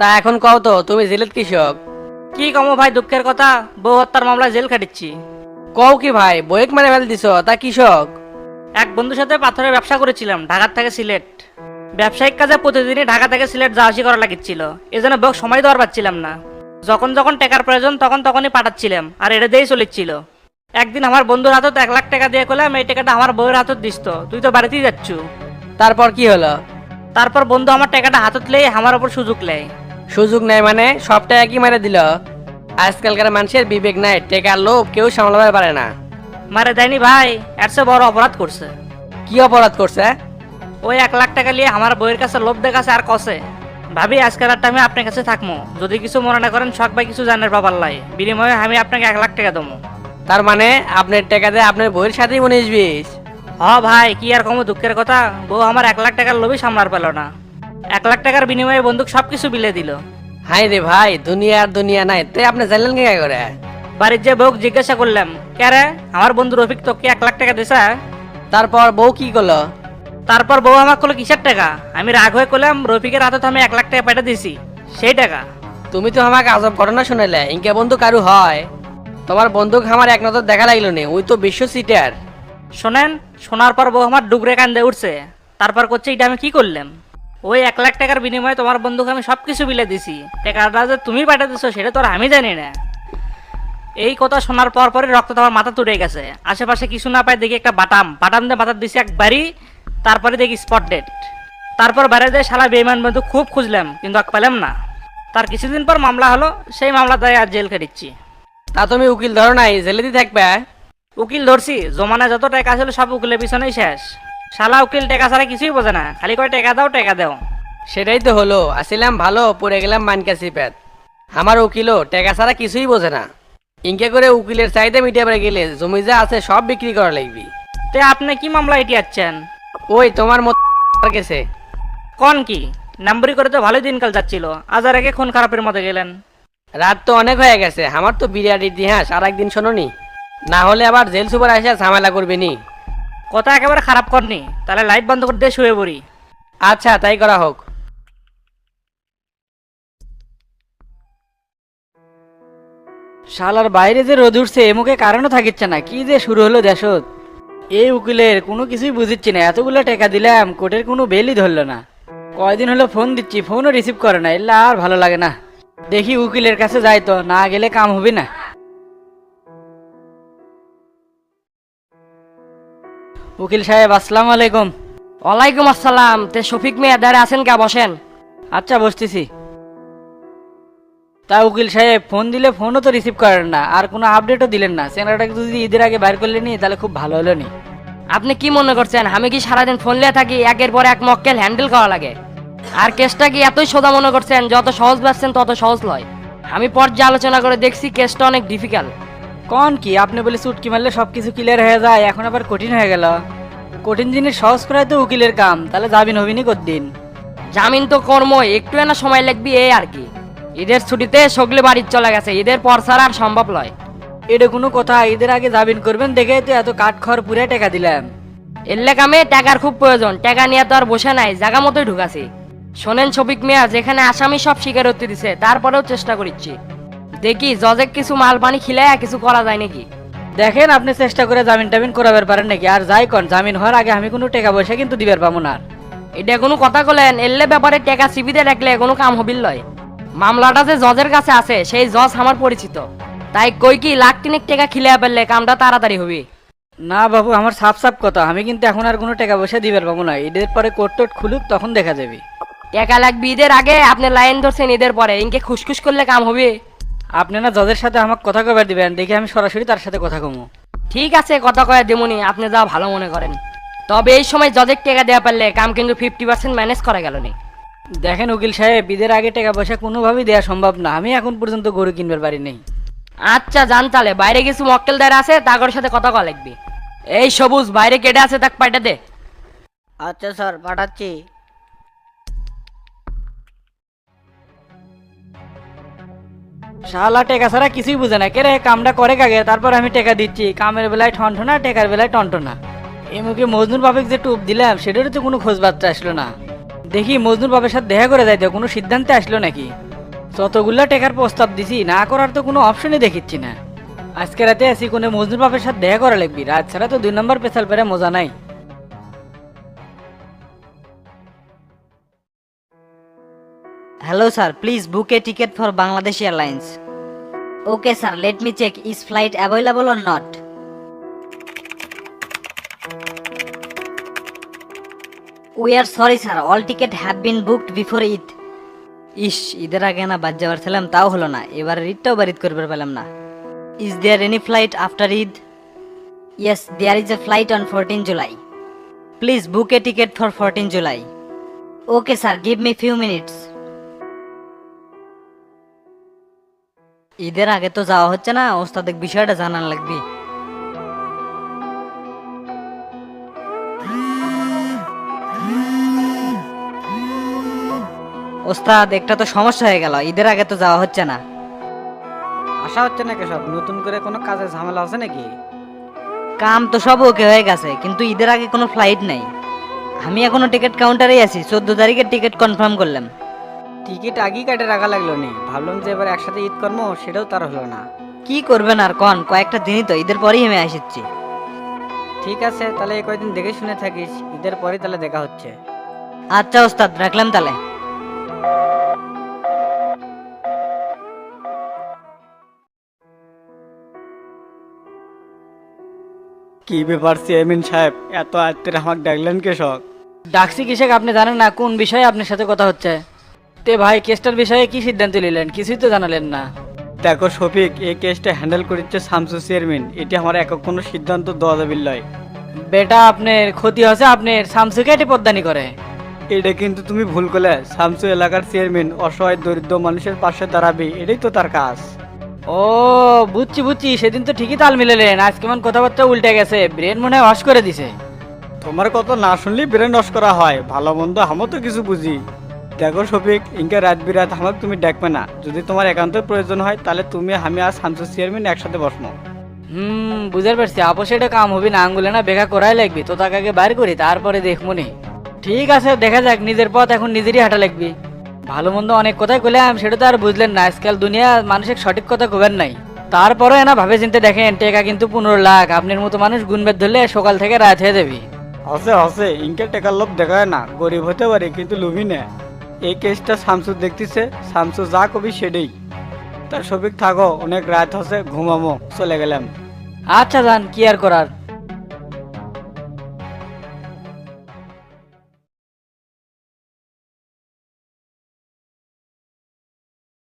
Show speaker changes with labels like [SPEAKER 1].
[SPEAKER 1] তা এখন কও তো তুমি জেলের কৃষক?
[SPEAKER 2] কি কমো ভাই, দুঃখের কথা, বউ হত্যার মামলায় জেল খাটিচ্ছি।
[SPEAKER 1] কও কি ভাই, বইক মেরে ফেল দিছ? তা কৃষক?
[SPEAKER 2] এক বন্ধুর সাথে পাথরের ব্যবসা করেছিলাম ঢাকা থেকে সিলেট। ব্যবসায়িক কাজে প্রতিদিনই ঢাকা থেকে সিলেট যাওয়া আসি করা লাগিচ্ছিল, এজন্য বউক সময় দেওয়ার পাচ্ছিলাম না। যখন যখন টাকার প্রয়োজন তখন তখনই পাঠাচ্ছিলাম, আর এটা দিয়েই চলেছিল। একদিন আমার বন্ধুর হাতত 1 লাখ টাকা দিয়ে করলাম এই টাকাটা আমার বউয়ের হাতত দিস তো, তুই তো বাড়িতেই যাচ্ছু।
[SPEAKER 1] তারপর কি হলো?
[SPEAKER 2] তারপর বন্ধু আমার টাকাটা হাতত লেই আমার ওপর সুযোগ লেয়।
[SPEAKER 1] সুযোগ নেই মানে সবটা একই মেরে দিল? আজকালকার মানুষের বিবেক নাই, টেকার লোভ কেউ সামলাতে পারে না।
[SPEAKER 2] মারে দেয়নি ভাই, এর চেয়ে বড় অপরাধ করছে।
[SPEAKER 1] কি অপরাধ করছে?
[SPEAKER 2] ওই 1 লাখ টাকা নিয়ে আমার বইয়ের কাছে লোভ দেখাছে আর কষে। ভাবি আজকের রাতটা আমি আপনার কাছে থাকবো, যদি কিছু মনে না করেন শখ ভাই কিছু জানার বাবার লাই, বিনিময়ে আমি আপনাকে 1 লাখ টাকা দেবো।
[SPEAKER 1] তার মানে আপনার টাকা দিয়ে আপনার বইয়ের সাথেই 19-20?
[SPEAKER 2] হ ভাই, কি আর কম দুঃখের কথা, বউ আমার 1 লাখ টাকার লোভই সামলার পেল না। 1 লাখ টাকার বিনিময়ে বন্দুক সবকিছু বিলে দিল।
[SPEAKER 1] হাই রে ভাই, দুনিয়া আর দুনিয়া নাই, তাই আপনি জানলেন কি করে?
[SPEAKER 2] বাড়ির যে বউক জিজ্ঞাসা করলাম, কে রে আমার বন্ধু রফিক তোকে 1 লাখ টাকা দিছে?
[SPEAKER 1] তারপর বউ কি করলো?
[SPEAKER 2] তারপর বউ আমাকে করলো কিসের টাকা? আমি রাগ হয়ে করলাম রফিকের হাতে তো আমি 1 লাখ টাকা পাঠিয়ে দিছি, সেই টাকা।
[SPEAKER 1] তুমি তো আমাকে আজব ঘটনা শুনাইলে, ইনকে বন্ধু কারু হয়? তোমার বন্দুক আমার এক নজর দেখা লাগলো নে, ওই তো বিশ্ব সিটার।
[SPEAKER 2] শোনেন, শোনার পর বউ আমার ডুগরে কান্দে উঠছে। তারপর করছে এটা আমি কি করলাম? ওই 1 লাখ টাকার বিনিময়ে তোমার বন্ধুকে আমি সবকিছু বিলে দিছি, টাকাটা যে তুমি পাঠিয়ে দিছো সেটা তো আর আমি জানি না। এই কথা শোনার পর পরে রক্ত তোমার মাথা তুলে গেছে। আশেপাশে কিছু না পাই দেখি একটা বাটাম বাটাম দিয়ে মাথা দিছি একবারই। তারপরে দেখি স্পট ডেট। তারপর বাইরে দিয়ে শালা বেইমান বন্ধু খুব খুঁজলাম কিন্তু আর পেলাম না। তার কিছুদিন পর মামলা হলো, সেই মামলাটাই আর জেল খেটিচ্ছি।
[SPEAKER 1] তা তুমি উকিল ধরো নাই, জেলেদি থাকবে?
[SPEAKER 2] উকিল ধরছি, জমানা যত টাকা ছিল সব উকিলের পিছনেই শেষ। শালা উকিল টাকা ছাড়া কিছুই বোঝে না, খালি কয় টাকা দাও টাকা দাও।
[SPEAKER 1] সেটাই তো হলো, আসিলাম ভালো পড়ে গেলাম মানকাসি পেট। আমার উকিলও টাকা ছাড়া কিছুই বোঝে না। ইনকে করে উকিলের চাহিদা মিটাবে গেলে জমি যা আছে সব বিক্রি করা লাগবি।
[SPEAKER 2] তে আপনি কি মামলা এটি আছেন?
[SPEAKER 1] ওই তোমার মত গেছে।
[SPEAKER 2] কোন কি নাম্বারি করে তো ভালোই দিনকাল যাচ্ছিল, আজ আর আগে খুন খারাপের মতো গেলেন।
[SPEAKER 1] রাত তো অনেক হয়ে গেছে, আমার তো বিরাট ইতিহাস আর একদিন শোনোনি, না হলে আবার জেল সুপার এসে ঝামেলা করবে নি।
[SPEAKER 2] কথা একেবারে খারাপ করনি, তাহলে লাইট বন্ধ করে দিয়ে শুয়ে পড়ি।
[SPEAKER 1] আচ্ছা তাই করা হোক।
[SPEAKER 3] শালার বাইরে যে রোদ উঠছে এমুখে কারণও থাকিচ্ছে না, কি যে শুরু হলো দেশত। এই উকিলের কোনো কিছুই বুঝিচ্ছি না, এতগুলো টাকা দিলাম কোর্টের কোনো বেলই ধরলো না। কয়দিন হলো ফোন দিচ্ছি, ফোনও রিসিভ করে না, এলে আর ভালো লাগে না। দেখি উকিলের কাছে যাই তো, না গেলে কাম হবে না। উকিল সাহেব আসসালামু আলাইকুম।
[SPEAKER 4] ওয়ালাইকুম আসসালাম। তে শফিক মিয়া দাঁড়ে আছেন কে? বসেন।
[SPEAKER 3] আচ্ছা বসতেছি। তা উকিল সাহেব ফোন দিলে ফোনও তো রিসিভ করেন না, আর কোনো আপডেটও দিলেন না। চ্যানেলটাকে যদি ঈদের আগে বাইর করলেনি তাহলে খুব ভালো হলো নি।
[SPEAKER 4] আপনি কি মনে করছেন আমি কি সারাদিন ফোন লিয়ে থাকি? একের পর এক মক্কেল হ্যান্ডেল করা লাগে। আর কেসটা কি এতই সোজা মনে করছেন? যত সহজ ভাবছেন তত সহজ নয়। আমি পর্যালোচনা করে দেখছি কেসটা অনেক ডিফিকাল্ট।
[SPEAKER 3] কোন কি আপনি বলে চুটকি মারলে সবকিছু ক্লিয়ার হয়ে যায়, এখন আবার কঠিন হয়ে গেল? কঠিন জিনিস সহজ করাই তো উকিলের কাম, তাহলে জামিন হবিনি কতদিন?
[SPEAKER 4] জামিন তো কর্ম, একটু না সময় লাগবে এই আর কি। ঈদের ছুটিতে সগলে বাড়ির চলে গেছে, ঈদের পর ছাড়া আর সম্ভব নয়।
[SPEAKER 3] এটা কোনো কথা? ঈদের আগে জামিন করবেন দেখে তো এত কাঠ খড় পুরে টাকা দিলাম।
[SPEAKER 4] এলে কামে টাকার খুব প্রয়োজন, টাকা নিয়ে তো আর বসে নাই, জায়গা মতোই ঢুকাছি। শোনেন শফিক মিয়া, যেখানে আসামি সব স্বীকারোক্তি দিছে তারপরেও চেষ্টা করছি, দেখি জজে কিছু মাল পানি খিলায় কিছু করা যায় নাকি।
[SPEAKER 3] দেখেন আপনি চেষ্টা করে জামিন টামিন করাবার পারেন নাকি? আর যাই কন, জামিন হওয়ার আগে আমি কোনো টাকা পয়সা কিন্তু দিবার পাবো না।
[SPEAKER 4] এটা কোনো কথা বলেন? এলে ব্যাপারে টাকা সিবিতে রাখলে কোনো কাম হবিল লয়। মামলাটা যে জজের কাছে আছে সেই জজ আমার পরিচিত, তাই কই কি লাখ তিনেক টাকা খিলিয়া ফেললে কামটা তাড়াতাড়ি হবে।
[SPEAKER 3] না বাবু, আমার সাফ সাফ কথা, আমি কিন্তু এখন আর কোনো টাকা পয়সা দিবার পাবো না। ঈদের পরে কোর্ট টোট খুলুক তখন দেখা যাবে।
[SPEAKER 4] টাকা লাগবে ঈদের আগে, আপনি লাইন ধরছেন ঈদের পরে, ইনকে খুশখুশ করলে কাম হবে?
[SPEAKER 3] আপনি না জজের সাথে আমাকে কথা কবার দিবেন, দেখি আমি সরাসরি তার সাথে কথা কমু।
[SPEAKER 4] ঠিক আছে, কথা কয়ে দেমুনি, আপনি যা ভালো মনে করেন। তবে এই সময় জজের টাকা দেওয়া পারলে কাম কিন্তু 50% ম্যানেজ করা গেল নি।
[SPEAKER 3] দেখেন উকিল সাহেব, ঈদের আগে টাকা পয়সা কোনোভাবেই দেওয়া সম্ভব না, আমি এখন পর্যন্ত গরু কিনবার পারি নেই।
[SPEAKER 4] আচ্ছা জান, তাহলে বাইরে কিছু মক্কেলদার আছে তাগর সাথে কথা কওয়া লাগবে। এই সবুজ বাইরে কেটে আছে তাক পাঠা দে।
[SPEAKER 5] আচ্ছা স্যার, পাঠাচ্ছি।
[SPEAKER 3] শালা টাকা ছাড়া কিছুই বুঝে না, কে রে কামটা করে কাগে, তারপর আমি টাকা দিচ্ছি। কামের বেলায় ঠনঠনা, টাকার বেলায় টনটনা। এই মুখে মজনুর বাপের যে টুপ দিলাম সেটারও তো কোনো খোঁজ বার্তা আসলো না। দেখি মজনুর বাপের সাথে দেখা করে যাইতে কোনো সিদ্ধান্তে আসলো নাকি। যতগুলা টাকার প্রস্তাব দিছি না করার তো কোনো অপশনই দেখিচ্ছি না। আজকে রাতে আসি কোনো মজনুর বাপের সাথে দেখা করা লাগবি, রাত ছাড়া তো 2 নম্বর পেশাল পেরে মজা নাই।
[SPEAKER 5] Hello sir, please book a ticket for Bangladesh Airlines. Okay sir, let me check is flight available or not. We are sorry sir, all ticket have been booked before Eid. ইস, ঈদের আগে না বাদ যাওয়ার ছিলাম, তাও হলো না, এবার ঈদটাও বারিত করতে পারলাম না। Is there any flight after Eid? Yes, there is a flight on 14 July. Please book a ticket for 14 July. Okay sir, give me few minutes. ঈদের আগে তো যাওয়া হচ্ছে না, ওস্তাদের বিষয়টা জানার লাগবে। ওস্তাদ, একটা তো সমস্যা হয়ে গেল, ঈদের আগে তো যাওয়া হচ্ছে না।
[SPEAKER 3] আশা হচ্ছে না কেসব, নতুন করে কোনো কাজে ঝামেলা আছে নাকি?
[SPEAKER 5] কাম তো সব ওকে হয়ে গেছে, কিন্তু ঈদের আগে কোনো ফ্লাইট নেই। আমি এখনো টিকিট কাউন্টারেই আছি, 14 তারিখের টিকিট কনফার্ম করলাম।
[SPEAKER 3] টিকিট আগেই কাটে রাখা লাগলো নি, ভাবলাম যে এবার একসাথে ঈদ কর্ম, সেটাও তার হলো না।
[SPEAKER 5] কি করবেন আর কন, কয়েকটা দিনই তো, ঈদের পরেই আমি আসছি।
[SPEAKER 3] ঠিক আছে, তাহলে এই কয়েকদিন দেখে শুনে থাকিস, ঈদের পরেই তাহলে দেখা হচ্ছে।
[SPEAKER 5] আচ্ছা ওস্তাদ, রাখলাম তাহলে।
[SPEAKER 6] কি ব্যাপার চেয়ারম্যান সাহেব, এত আত্মীয় আমাকে ডাকলেন কেশক?
[SPEAKER 3] ডাকছি কিসেক আপনি জানেন না, কোন বিষয়ে আপনার সাথে কথা হচ্ছে? তে ভাই, কেসটার বিষয়ে কি সিদ্ধান্ত নিলেন, কিছুই তো জানালেন না।
[SPEAKER 6] দেখো শফিক, এই কেসটা হ্যান্ডেল করছে শামসু চেয়ারম্যান, এটি আমার একক কোনো সিদ্ধান্ত দেওয়া যাবে লয়।
[SPEAKER 3] বেটা, আপনার ক্ষতি হচ্ছে, আপনার শামসুকে এটি পদ্মানি করে।
[SPEAKER 6] এটা কিন্তু তুমি ভুল করলে। শামসু এলাকার চেয়ারম্যান, অসহায় দরিদ্র মানুষের পাশে দাঁড়াবে, এটাই তো তার কাজ।
[SPEAKER 3] ও বুঝছি বুঝছি, সেদিন তো ঠিকই তাল মিলেলেন, আজ কেমন কথাবার্তা উল্টে গেছে, ব্রেন মনে হয় ওয়াশ করে দিছে।
[SPEAKER 6] তোমার কথা না শুনলেই ব্রেন নষ্ট করা হয়, ভালো মন্দ আমও তো কিছু বুঝি। দেখো শফিক, ইনকে রাত বিরাত আমাকে তুমি ডাকবে না, যদি তোমার একান্ত প্রয়োজন হয় তাহলে তুমি আমি আর শামসু চেয়ারম্যান একসাথে বসবো।
[SPEAKER 3] বুঝতে পারছি, আপসে এটা কাম হবে না, আঙ্গুলে না বেকা করাই লাগবে, তো তাকে আগে বাইর করি, তারপরে দেখবো নি। ঠিক আছে, দেখা যাক, নিজের পথ এখন নিজেরই হাঁটা লাগবে। ভালো মন্দ অনেক কথাই কইলাম, সেটা তো আর বুঝলেন না, আজকাল দুনিয়া মানুষের সঠিক কথা কবেন নাই। তারপরে না ভাবে চিন্তে দেখেন, টেকা কিন্তু 15 লাখ, আপনার মতো মানুষ গুনবেদ ধরলে সকাল থেকে রাত হয়ে যাবে।
[SPEAKER 6] হসে হসে, ইনকে টেকার লোভ দেখায় না, গরিব হতে পারে কিন্তু লোভী না। এই কেসটা শামসু দেখতেছে, শামসু যা কবি সেটাই। তা শফিক থাকো, অনেক রাত হচ্ছে, ঘুমামো, চলে গেলাম।
[SPEAKER 3] আচ্ছা যান, কি আর করার।